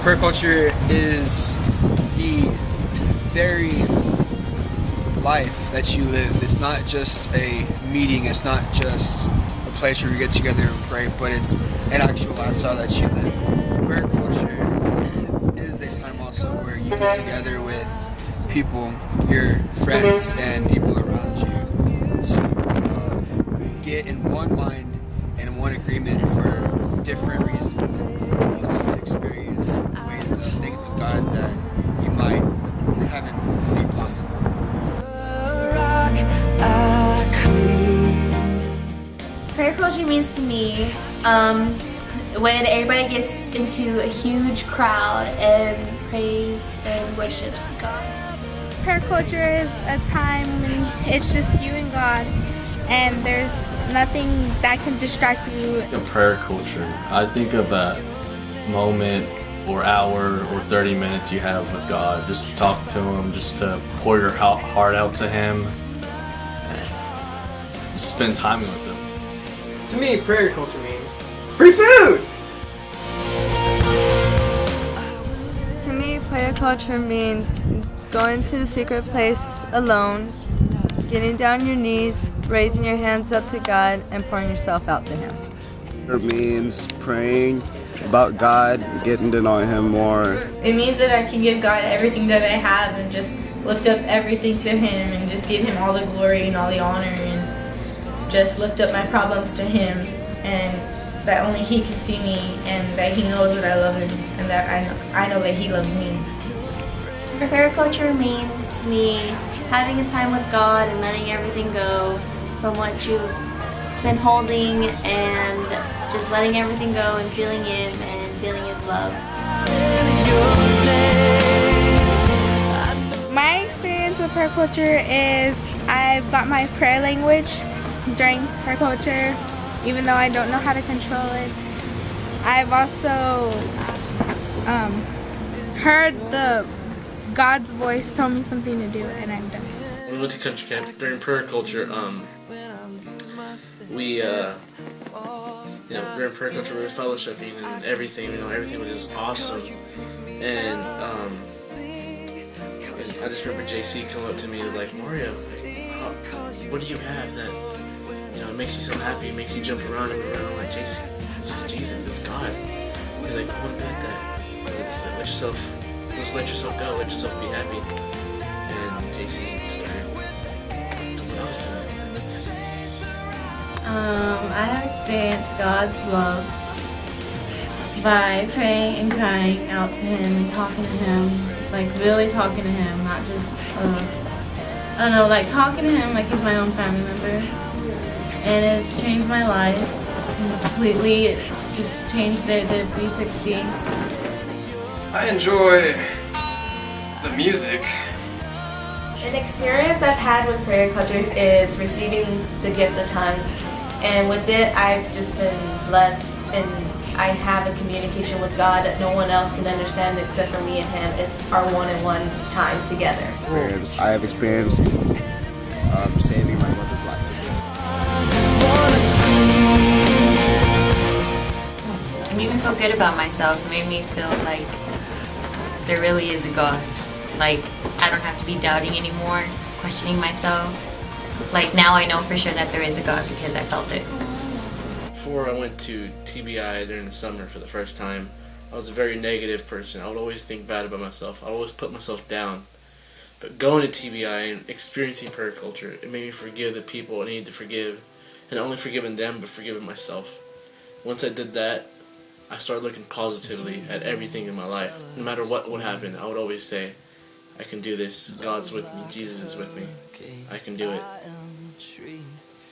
Prayer culture is the very life that you live. It's not just a meeting, it's not just a place where you get together and pray, but it's an actual lifestyle that you live. Prayer culture is a time also where you get together with people, your friends, and people around you to get in one mind and one agreement for different reasons, and also to experience the things of God that you might haven't believed possible. Prayer culture means to me when everybody gets into a huge crowd and prays and worships God. Prayer culture is a time when it's just you and God, and there's nothing that can distract you. A prayer culture, I think of that moment or hour or 30 minutes you have with God, just to talk to Him, just to pour your heart out to Him, and just spend time with Him. To me, prayer culture means free food! To me, prayer culture means going to the secret place alone, getting down on your knees, raising your hands up to God, and pouring yourself out to Him. It means praying about God, getting to know Him more. It means that I can give God everything that I have and just lift up everything to Him and just give Him all the glory and all the honor and just lift up my problems to Him, and that only He can see me and that He knows that I love Him and that I know that He loves me. Prayer culture means me having a time with God and letting everything go from what you've been holding and just letting everything go and feeling Him and feeling His love. My experience with prayer culture is I've got my prayer language during prayer culture, even though I don't know how to control it. I've also heard the God's voice tell me something to do, and I've done it. We went to country camp during prayer culture. During prayer culture, we were fellowshipping and everything. Everything was just awesome. And I just remember JC come up to me and was like, "Mario, what do you have that it makes you so happy, it makes you jump around and around?" I'm like, "JC, it's just Jesus, it's God." He's like, "What about that? Just let yourself go, let yourself be happy." And JC started doing all this to me. Yes. I have experienced God's love by praying and crying out to Him and talking to Him, like really talking to Him, not just, like talking to Him like He's my own family member. And it's changed my life completely. It just changed it, did 360. I enjoy the music. An experience I've had with prayer culture is receiving the gift of tongues. And with it, I've just been blessed, and I have a communication with God that no one else can understand except for me and Him. It's our one-on-one time together. I have experienced saving my mother's life. It made me feel good about myself. It made me feel like there really is a God. Like, I don't have to be doubting anymore, questioning myself. Like, now I know for sure that there is a God because I felt it. Before I went to TBI during the summer for the first time, I was a very negative person. I would always think bad about myself. I would always put myself down. But going to TBI and experiencing prayer culture, it made me forgive the people I needed to forgive. And not only forgiving them, but forgiving myself. Once I did that, I started looking positively at everything in my life. No matter what would happen, I would always say, I can do this. God's with me. Jesus is with me. I can do it.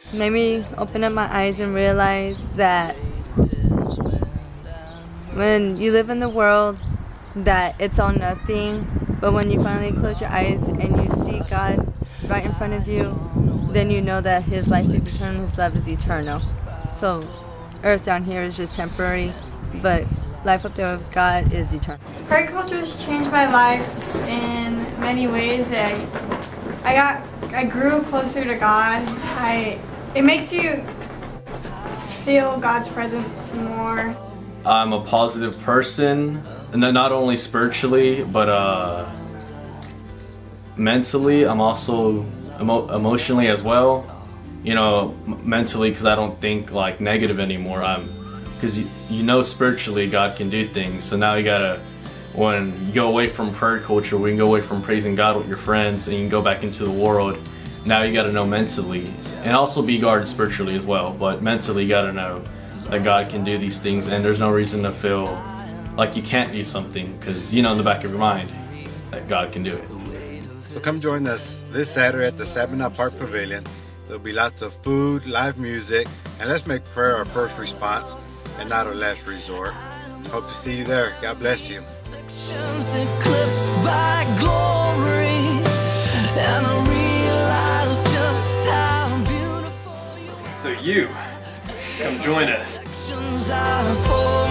It's made me open up my eyes and realize that when you live in the world, that it's all nothing, but when you finally close your eyes and you see God right in front of you, then you know that His life is eternal, His love is eternal. So earth down here is just temporary, but life up there with God is eternal. Prayer culture has changed my life in many ways. I grew closer to God. It makes you feel God's presence more. I'm a positive person. not only spiritually, but mentally. I'm also emotionally as well. You know, mentally, because I don't think like negative anymore. Because you know spiritually God can do things. So now you gotta, when you go away from prayer culture, we can go away from praising God with your friends, and you can go back into the world. Now you gotta know mentally, and also be guarded spiritually as well. But mentally, you gotta know that God can do these things, and there's no reason to feel like you can't do something, because you know in the back of your mind that God can do it. So come join us this Saturday at the Sabinal Park Pavilion. There'll be lots of food, live music, and let's make prayer our first response and not our last resort. Hope to see you there. God bless you. Eclipsed by glory, and I realize just how beautiful you are. So you come join us. Are for